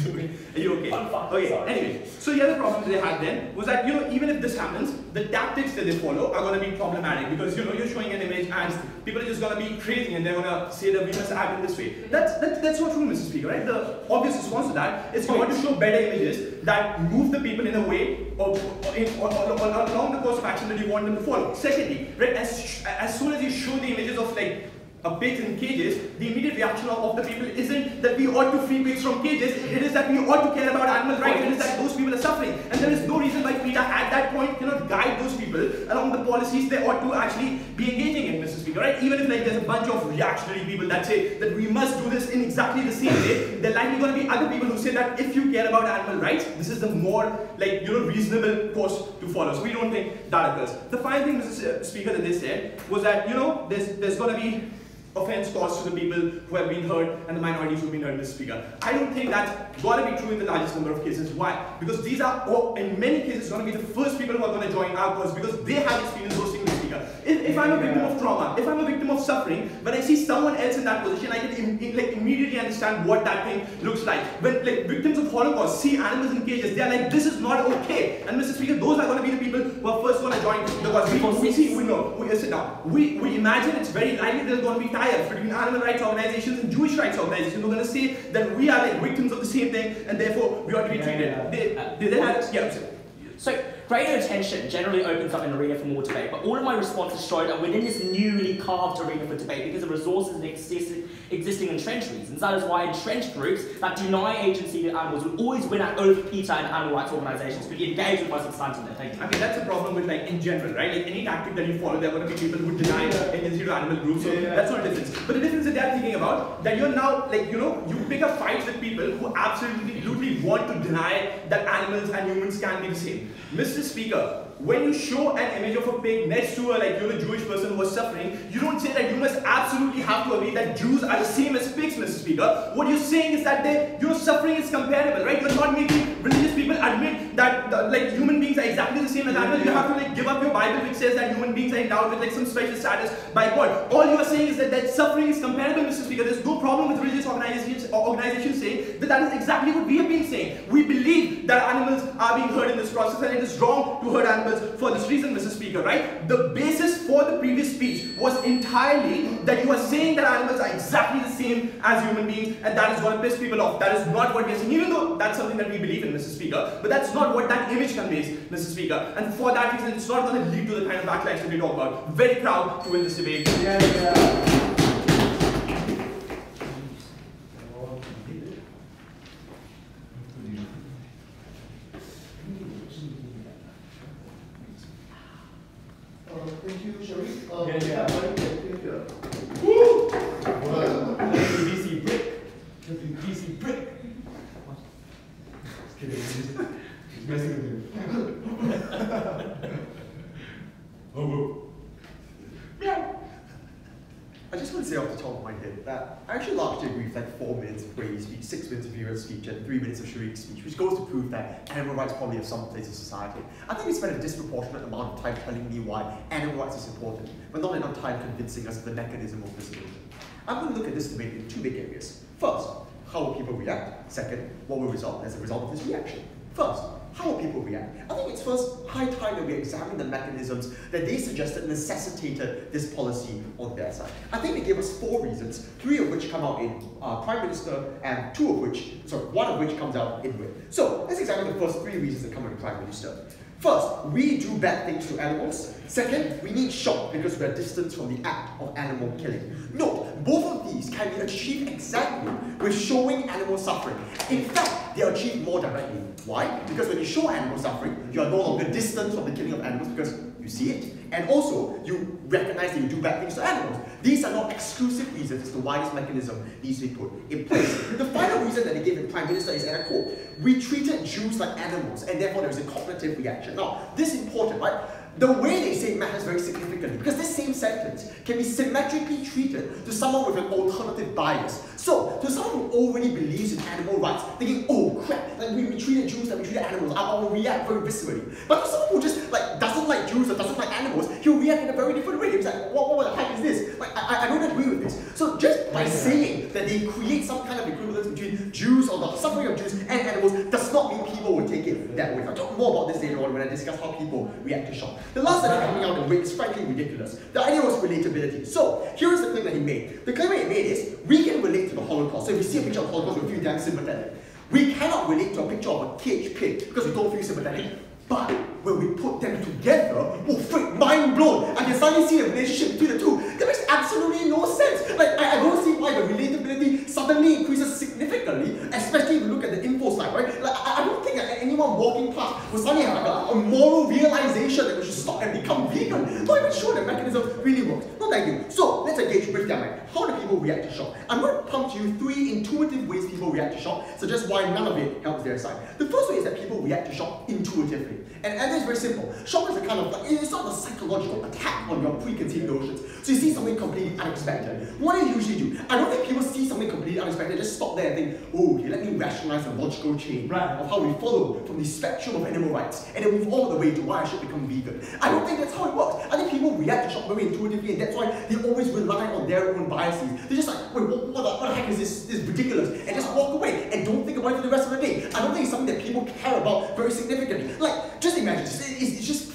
Are you okay? Okay, anyway, so the other problem they had then was that, even if this happens, the tactics that they follow are going to be problematic because, you're showing an image and people are just going to be crazy and they're going to say that we must act in this way. That's not true, Mr. Speaker, right? The obvious response to that is you want to show better images that move the people in a way or along the course of action that you want them to follow. Secondly, right, as soon as you show the images of pigs in cages, the immediate reaction of the people isn't that we ought to free pigs from cages, it is that we ought to care about animal rights, it is that those people are suffering. And there is no reason why PETA at that point cannot guide those people along the policies they ought to actually be engaging in, Mr. Speaker, right? Even if there's a bunch of reactionary people that say that we must do this in exactly the same way, there are likely going to be other people who say that if you care about animal rights, this is the more reasonable course to follow. So we don't think that occurs. The final thing, Mr. Speaker, that they said was that, there's going to be offense caused to the people who have been hurt and the minorities who have been hurt, Mr. Speaker. I don't think that's going to be true in the largest number of cases. Why? Because these are, in many cases, going to be the first people who are going to join our cause because they have experienced those things, Mr. Speaker. If I'm a victim of trauma, if I'm a victim of suffering, when I see someone else in that position, I can immediately understand what that thing looks like. When victims of Holocaust see animals in cages, they are like, this is not okay. And Mr. Speaker, those are going to be the people who are first going to join the cause. We imagine it's very likely there's going to be between animal rights organizations and Jewish rights organizations. We're going to say that we are victims of the same thing and therefore we ought to be treated. So, greater attention generally opens up an arena for more debate, but all of my responses show that within this newly carved arena for debate, because of resources and existing entrenched reasons, that is why entrenched groups that deny agency to animals will always win out over PETA and animal rights organizations who engage with most substantive. Thank you. I mean, that's a problem with in general, right? Any tactic that you follow, there are going to be people who deny agency to animal groups, so that's not a difference. But the difference that they're thinking about, that you're now, you pick up fights with people who absolutely want to deny that animals and humans can be the same. Mr. Speaker, when you show an image of a pig next to a Jewish person who was suffering, you don't say that you must absolutely have to agree that Jews are the same as pigs, Mr. Speaker. What you're saying is that your suffering is comparable, right? You're not making religious people admit that human beings are exactly the same as animals. You have to give up your Bible which says that human beings are endowed with some special status by God. All you are saying is that suffering is comparable, Mr. Speaker. There's no problem with religious organizations saying that is exactly what we have been saying. We believe that animals are being hurt in this process and it is wrong to hurt animals standards for this reason, Mr. Speaker, right? The basis for the previous speech was entirely that you are saying that animals are exactly the same as human beings, and that is going to piss people off. That is not what we are saying, even though that's something that we believe in, Mr. Speaker, but that's not what that image conveys, Mr. Speaker. And for that reason, it's not going to lead to the kind of backlash that we talk about. Very proud to win this debate. Thank you, Sharif. Woo! VC brick. VC brick. Just kidding. Just messing with you. Oh, Meow. I just want to say off the top of my head that I actually largely agree with like 4 minutes of Brady's speech, 6 minutes of Vira's speech, and 3 minutes of Sharif's speech, which goes to prove that animal rights probably have some place in society. I think we spent a disproportionate amount of time telling me why animal rights is important, but not enough time convincing us of the mechanism of this solution. I'm going to look at this debate in 2 big areas. First, how will people react? Second, what will result as a result of this reaction? First, how will people react? I think it's first high time that we examine the mechanisms that they suggested necessitated this policy on their side. I think they gave us 4 reasons, 3 of which come out in Prime Minister, and 1 of which comes out in Whip. So let's examine the first 3 reasons that come out in Prime Minister. First, we do bad things to animals. Second, we need shock because we are distanced from the act of animal killing. Note, both of these can be achieved exactly with showing animal suffering. In fact, they are achieved more directly. Why? Because when you show animal suffering, you are no longer distant from the killing of animals because you see it. And also, you recognize that you do bad things to animals. These are not exclusive reasons as to why this mechanism needs to be put in place. The final reason that they gave in Prime Minister is, and I quote, "We treated Jews like animals, and therefore there is a cognitive reaction." Now, this is important, right? The way they say it matters very significantly because this same sentence can be symmetrically treated to someone with an alternative bias. So, to someone who already believes in animal rights, thinking, oh crap, like we treated Jews like we treated animals, I will react very viscerally. But to someone who just like doesn't like Jews or doesn't like animals, he'll react in a very different way. He's like, what the heck is this? Like, I don't agree with this. So just by saying that they create some kind of equivalence between Jews or the suffering of Jews and animals does not mean people will take it that way. I'll talk more about this later on when I discuss how people react to shock. The last idea coming out in Wake is frankly ridiculous. The idea was relatability. So, here is the claim that he made. The claim that he made is, we can relate to the Holocaust. So if we see a picture of the Holocaust, we feel damn sympathetic. We cannot relate to a picture of a caged pig because we don't feel sympathetic. But when we put them together, oh freak, mind blown! I can suddenly see the relationship between the two. That makes absolutely no sense. Like, I don't see why the relatability suddenly increases significantly, especially if you look at the info slide, right? Like, I don't think that anyone walking past will suddenly have like a moral realization that we should stop and become vegan. Not even sure the mechanism really works. No, thank you. So, let's engage with them, right? How do people react to shock? I'm going to pump to you 3 intuitive ways people react to shock, suggest why none of it helps their side. The first way is that people react to shock intuitively. And it's very simple. Shock is a kind of like, it's not a psychological attack on your preconceived notions. So you see something completely unexpected. What do you usually do? I don't think people see something completely unexpected, just stop there and think, oh, okay, let me rationalize the logical chain of how we follow from the spectrum of animal rights and then move all the way to why I should become vegan. I don't think that's how it works. I think people react to shock very intuitively, and that's why they always rely on their own biases. They're just like, wait, what the heck is this? This is ridiculous. And just walk away and don't think about it for the rest of the day. I don't think it's something that people care about very significantly. Like, just imagine, it's just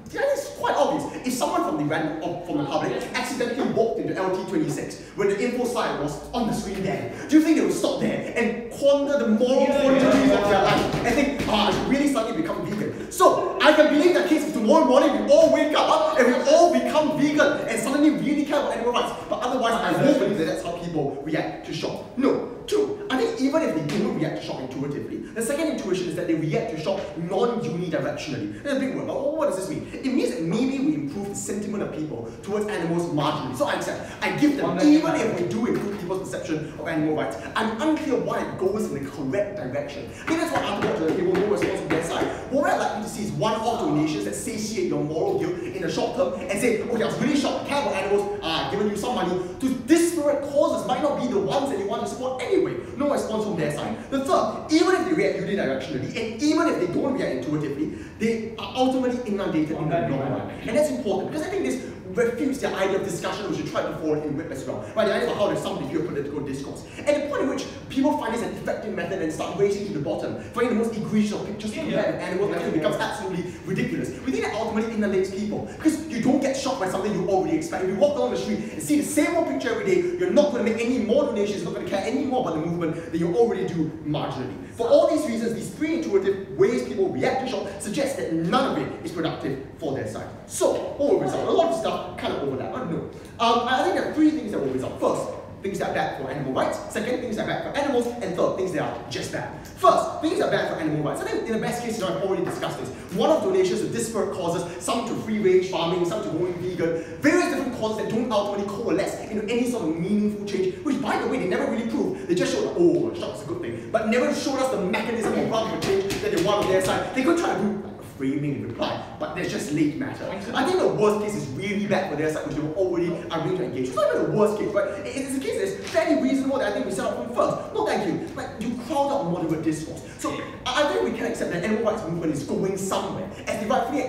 it's quite obvious. If someone from the public accidentally walked into LT26 when the info slide was on the screen there, do you think they would stop there and quander the moral quandaries of their life and think, I should really suddenly become vegan? So, I can believe that case if tomorrow morning we all wake up and we all become vegan and suddenly really care about animal rights. But otherwise, I won't believe that that's how people react to shock. No. 2, I think even if they don't react to shock intuitively, the second intuition is that they react to shock non-unidirectionally. That's a big word, but what does this mean? It means that maybe we improve the sentiment of people towards animals marginally. So I accept, I give them, even if we do improve people's perception of animal rights, I'm unclear why it goes in the correct direction. I think that's what article people no response from their side. What we're likely to see is one-off donations that satiate your moral guilt in the short term and say, okay, I was really shocked, I care about animals, giving you some money, to disparate causes might not be the ones that you want to support anyway. No response from their side. The third, even if they react unidirectionally, and even if they don't react intuitively, they are ultimately inundated in the long run. And that's important because I think this refutes the idea of discussion which we tried before in Whip as well. Right, the idea of how there's some degree of political discourse. And the point at which people find this an effective method and start racing to the bottom, finding the most egregious of pictures to compare with animals until it becomes absolutely ridiculous. We think that ultimately innerlates people, because you don't get shocked by something you already expect. If you walk down the street and see the same old picture every day, you're not going to make any more donations, you're not going to care any more about the movement than you already do marginally. For all these reasons, these pre-intuitive ways people react to shock suggest that none of it is productive for their side. So, what will result? A lot of stuff kind of overlap, I don't know. I think there are three things that will result. First, things that are bad for animal rights. Second, things that are bad for animals. And third, things that are just bad. First, things that are bad for animal rights. I think in the best case, I've already discussed this. One-off donations to disparate causes, some to free-range farming, some to going vegan, various different causes that don't ultimately coalesce into any sort of meaningful change, which, by the way, they never really proved. They just showed, oh, shock is a good thing, but never showed us the mechanism or ground for change that they want on their side. They could try to do framing and reply, but there's just late matter. I think the worst case is really bad for their side, which they were already agreeing to engage. It's not even the worst case, right? It's a case that's fairly reasonable that I think we set up from first. No, thank you. Like, you crowd out moderate discourse. So I think we can accept that animal rights movement is going somewhere. As they rightfully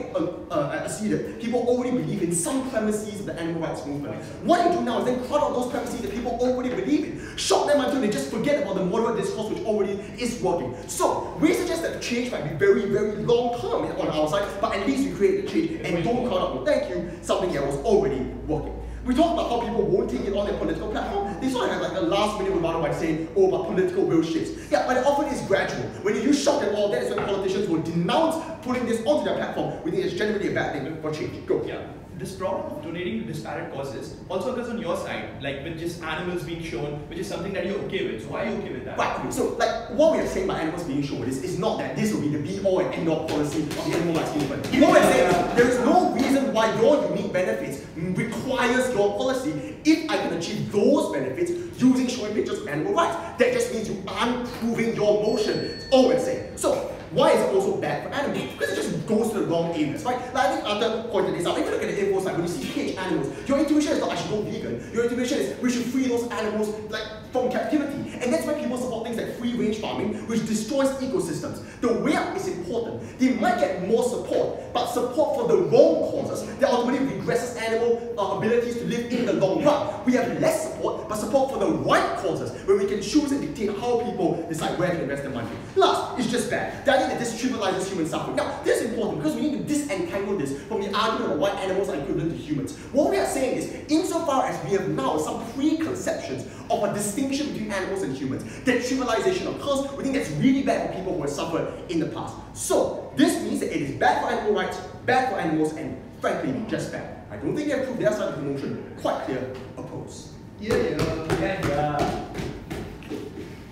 acceded, people already believe in some premises of the animal rights movement. What you do now is then crowd out those premises that people already believe in. Shock them until they just forget about the moderate discourse which already is working. So we suggest that the change might be very, very long term on our side, but at least we create the change and don't crowd out, no thank you, something that was already working. We talk about how people won't take it on their political platform. They sort of have like a last minute rebuttal by saying, oh, but political will shifts. Yeah, but it often is gradual. When you use shock and all, that is when politicians will denounce putting this onto their platform. We think it's generally a bad thing for change. Go. Yeah. This problem of donating to disparate causes also occurs on your side, like with just animals being shown, which is something that you're okay with. So why are you okay with that? Right, so like what we are saying by animals being shown is not that this will be the be-all and end-all policy of the animal rights movement. What we're saying is there is no reason why your unique benefits requires your policy if I can achieve those benefits using showing pictures of animal rights. That just means you aren't proving your motion. That's all we're saying. So why is it also bad for animals? Because it just goes to the wrong areas, right? Like I think Arthur pointed this out. If you look at the info side, when you see caged animals, your intuition is not I should go vegan. Your intuition is we should free those animals like from captivity. And that's why people support things like free-range farming, which destroys ecosystems. The way up is important. They might get more support, but support for the wrong causes that ultimately regresses animal abilities to live in the long run. We have less support, but support for the right causes, where we can choose and dictate how people decide where to invest their money. Last, it's just bad. The idea that this trivializes human suffering. Now, this is important because we need to disentangle this from the argument of why animals are equivalent to humans. What we are saying is, insofar as we have now some preconceptions of a distinction between animals and humans, that trivialization occurs, we think that's really bad for people who have suffered in the past. So, this means that it is bad for animal rights, bad for animals, and frankly, just bad. I don't think they have proved their side of the motion. Quite clear, oppose. Yeah.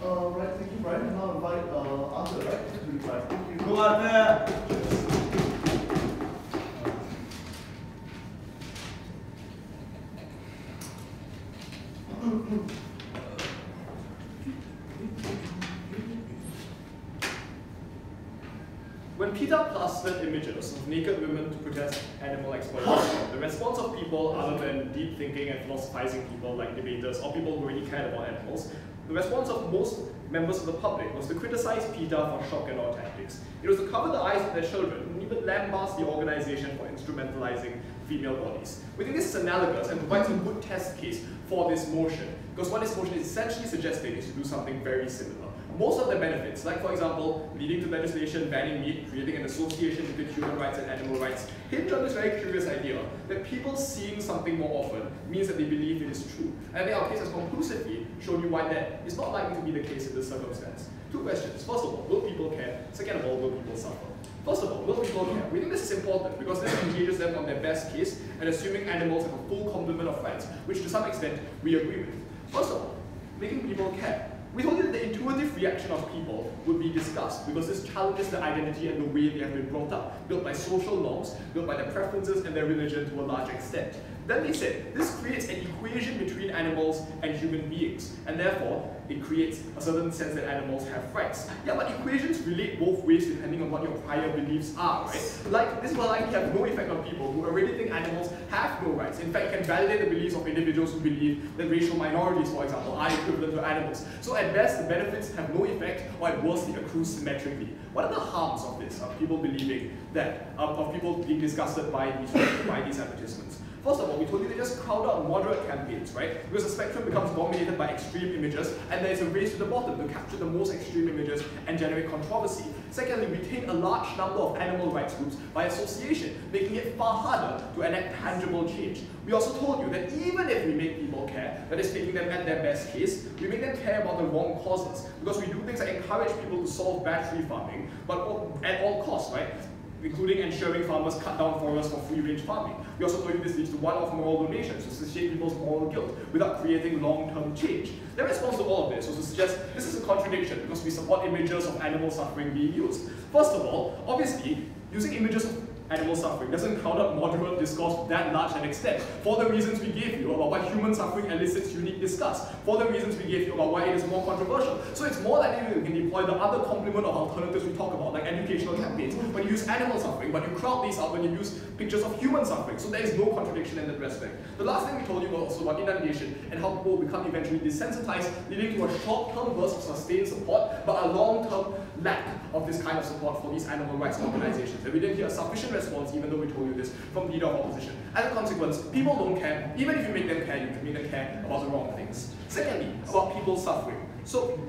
Right, thank you, Brian. And now invite Arthur, right? To reply. Thank you. Go Arthur! When PETA plastered images of naked women to protest animal exploitation, the response of people other than deep thinking and philosophizing people like debaters or people who really cared about animals, the response of most members of the public was to criticize PETA for shock and awe tactics. It was to cover the eyes of their children and even lambast the organization for instrumentalizing female bodies. We think this is analogous and provides a good test case for this motion, because what this motion is essentially suggesting is to do something very similar. Most of the benefits, like for example, leading to legislation banning meat, creating an association between human rights and animal rights, hinge on this very curious idea that people seeing something more often means that they believe it is true. And I think our case has conclusively shown you why that is not likely to be the case in this circumstance. Two questions. First of all, will people care? Second of all, will people suffer? First of all, will people care? We think this is important because this engages them on their best case and assuming animals have a full complement of rights, which to some extent we agree with. First of all, making people care. We told you that the intuitive reaction of people would be discussed because this challenges the identity and the way they have been brought up, built by social norms, built by their preferences and their religion to a large extent. Then they said, this creates an equation between animals and human beings, and therefore, it creates a certain sense that animals have rights. Yeah, but equations relate both ways depending on what your prior beliefs are, right? Like, this will likely have no effect on people who already think animals have no rights. In fact, it can validate the beliefs of individuals who believe that racial minorities, for example, are equivalent to animals. So at best, the benefits have no effect, or at worst, they accrue symmetrically. What are the harms of this, of people believing that, of people being disgusted by these advertisements? First of all, we told you they just crowd out moderate campaigns, right? Because the spectrum becomes dominated by extreme images, and there's a race to the bottom to capture the most extreme images and generate controversy. Secondly, we take a large number of animal rights groups by association, making it far harder to enact tangible change. We also told you that even if we make people care, that is taking them at their best case, we make them care about the wrong causes, because we do things that encourage people to solve battery farming, but at all costs, right? Including ensuring farmers cut down forests for free-range farming. We also told you this leads to one-off moral donations to satiate people's moral guilt without creating long-term change. Their response to all of this was to suggest this is a contradiction because we support images of animal suffering being used. First of all, obviously, using images of animal suffering doesn't crowd up moderate discourse to that large an extent, for the reasons we gave you about why human suffering elicits unique disgust, for the reasons we gave you about why it is more controversial. So it's more likely we can deploy the other complement of alternatives we talk about, like educational campaigns, when you use animal suffering, but you crowd these out when you use pictures of human suffering. So there is no contradiction in that respect. The last thing we told you was also about inundation and how people become eventually desensitized, leading to a short-term burst of sustained support, but a long-term lack of this kind of support for these animal rights organizations. And we didn't hear a sufficient response, even though we told you this, from the leader of opposition. As a consequence, people don't care. Even if you make them care, you can make them care about the wrong things. Secondly, about people suffering. So,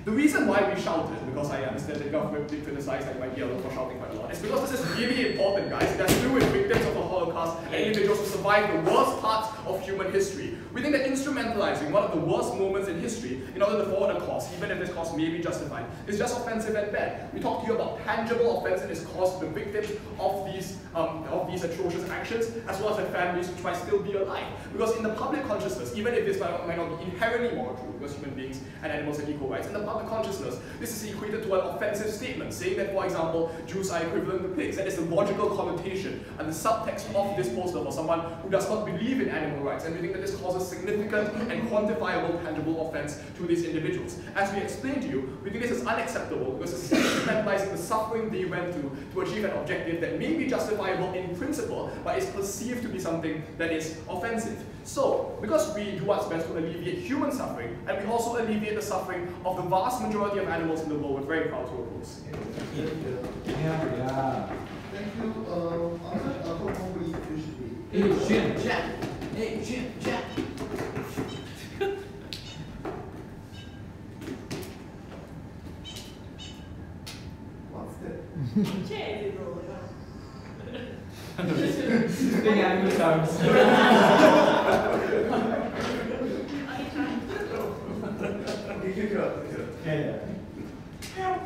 the reason why we shouted, because I understand that government did criticize like my yellow for shouting quite a lot, is because this is really important, guys. It has to do with victims of the Holocaust and individuals who survived the worst parts of human history. We think that instrumentalizing one of the worst moments in history in order to forward a cause, even if this cause may be justified, is just offensive at best. We talked to you about tangible offensiveness caused to the victims of these atrocious actions, as well as their families which might still be alive. Because in the public consciousness, even if this might not be inherently moral true, because human beings and animals have equal rights, in the public consciousness, this is equated to an offensive statement, saying that, for example, Jews are equivalent to pigs. That is the logical connotation and the subtext of this poster for someone who does not believe in animal rights, and we think that this causes significant and quantifiable tangible offense to these individuals. As we explained to you, we think this is unacceptable because it's instrumentalizing the suffering they went through to achieve an objective that may be justifiable in principle, but is perceived to be something that is offensive. So, because we do our best to alleviate human suffering, and we also alleviate the suffering of the vast majority of animals in the world, we're very proud to oppose. Yeah. Thank you. Ahmed, how will you finish the Hey, Cheung, Jack. Hey, Cheung, Jack. What's that? Cheers, bro. Big animal sounds. Yeah.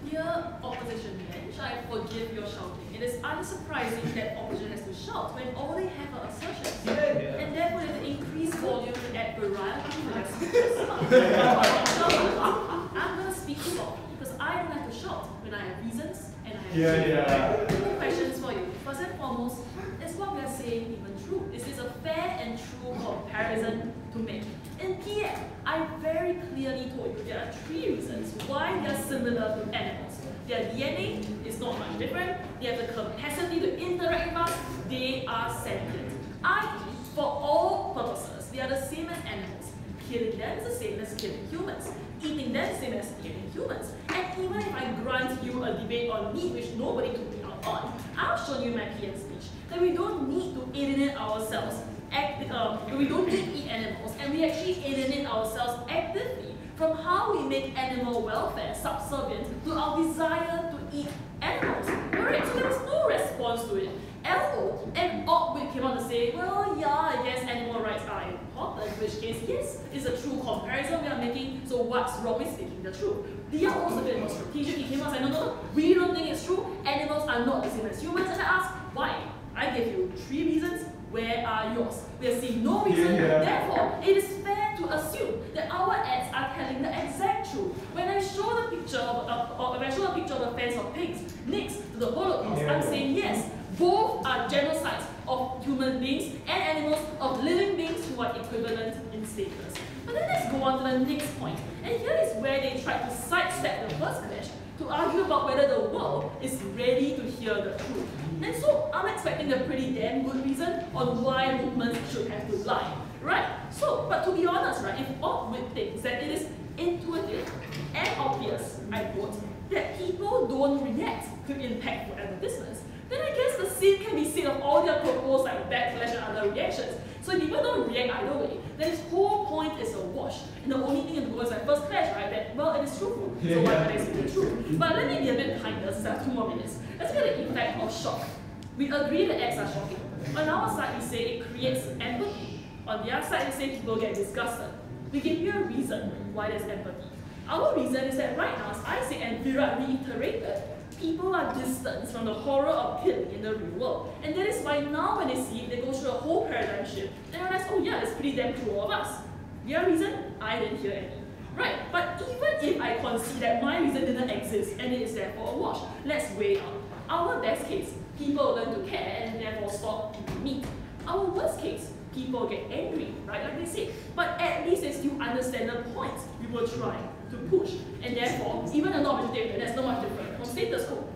Dear opposition bench, I forgive your shouting. It is unsurprising that opposition has to shout when all they have are assertions. Yeah. And therefore they have to increase volume to add variety to their speeches. I'm going to speak softly because I don't have to shout when I have reasons and I have two questions for you. First and foremost, is what we are saying even true? Is this a fair and true comparison to make? In PM, I very clearly told you there are 3 reasons why they are similar to animals. Their DNA is not much different, they have the capacity to interact with us, they are sentient. I.e., for all purposes, they are the same as animals. Killing them is the same as killing humans. Eating them is the same as eating humans. And even if I grant you a debate on meat, which nobody took me out on, I've shown you in my PM speech that we don't need to alienate ourselves. We don't need to eat animals, and we actually alienate ourselves actively from how we make animal welfare subservient to our desire to eat animals. Alright, so there was no response to it. LO and Otwit came on to say, well, yeah, I guess animal rights are important, in which case, yes, it's a true comparison we are making, so what's wrong with speaking the truth? The other was a bit more strategic. He came on and said, no, we don't think it's true, animals are not the same as humans, and I asked, why? I gave you 3 reasons. Where are yours? We are seeing no reason, therefore, it is fair to assume that our ads are telling the exact truth. When I show the picture of a fence of pigs next to the Holocaust, I'm saying yes, both are genocides of human beings and animals, of living beings who are equivalent in status. But then let's go on to the next point. And here is where they try to sidestep the first clash to argue about whether the world is ready to hear the truth. And so I'm expecting a pretty damn good reason on why movements should have to lie, right? So, but to be honest, right, if Otwit thinks that it is intuitive and obvious, I quote, that people don't react to impactful advertisements, then I guess the same can be said of all their proposed like backlash and other reactions. So if people don't react either way, then its whole point is a wash. And the only thing in the book is my first clash, right? That, well, it is truthful. So why can't I say the truth? But let me be a bit kinder since I have 2 more minutes. Let's get the effect of shock. We agree that acts are shocking. On our side, we say it creates empathy. On the other side, we say people get disgusted. We give you a reason why there's empathy. Our reason is that right now, as I say and Virat reiterated, people are distanced from the horror of killing in the real world. And that is why now when they see it, they go through a whole paradigm shift and realize, oh yeah, it's pretty damn true of us. Your reason? I didn't hear any. Right, but even if I concede that my reason didn't exist and it is therefore a wash, let's weigh it out. Our best case, people learn to care and therefore stop eating meat. Our worst case, people get angry, right, like they say. But at least they still understand the point we were trying to push. And therefore, even a non-vegetarian, that's not much different from status quo.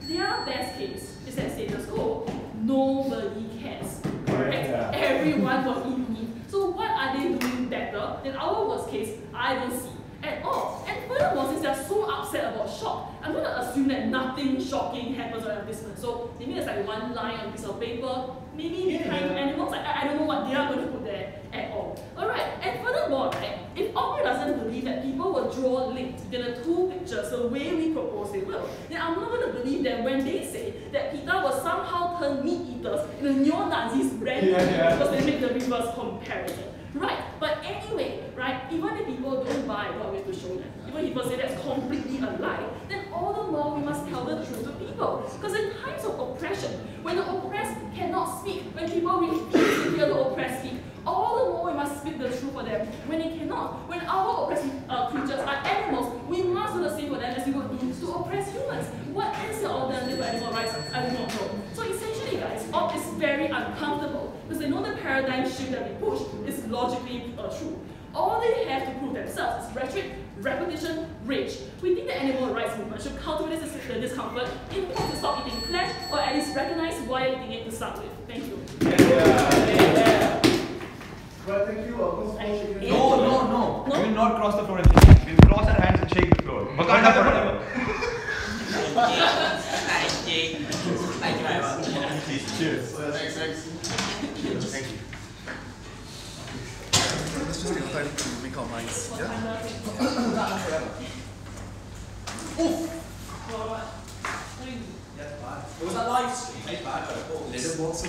Their best case is that status quo, nobody cares, correct? Yeah. Everyone will eat meat. So what are they doing better than our worst case? I don't see at all. And furthermore, since they're so upset about shock, I'm going to assume that nothing shocking happens on advertisement. So maybe there's like one line on a piece of paper, maybe behind animals, I don't know what they are going to put there at all. Alright, and furthermore, right, if Aubrey doesn't believe that people will draw links between the 2 pictures the way we propose they will, then I'm not going to believe them when they say that PETA will somehow turn meat eaters into neo-Nazis randomly because they make the reverse comparison. Right, but anyway, right, even if people don't buy what we have to show them, even if people say that's completely a lie, then all the more we must tell the truth to people. Because in times of oppression, when the oppressed cannot speak, when people refuse to hear the oppressed speak, all the more we must speak the truth for them. When they cannot, when our oppressed creatures are animals, we must do the same for them as we would do to oppress humans. What is the alternative to animal rights? I do not know. So essentially, guys, Op is very uncomfortable because they know the paradigm shift that we push is logically true. All they have to prove themselves is rhetoric, repetition, rage. We think the animal rights movement should cultivate this discomfort in order to stop eating flesh or at least recognize why you're eating it to start with. Thank you. Well, thank you. No. We will not cross the floor and shake. We will cross our hands and shake the floor. Wakanda forever. Thank you. Thank you very much. Cheers. Thanks. Thank you. Let's just take time to make our minds. Was that live stream? Let it walk so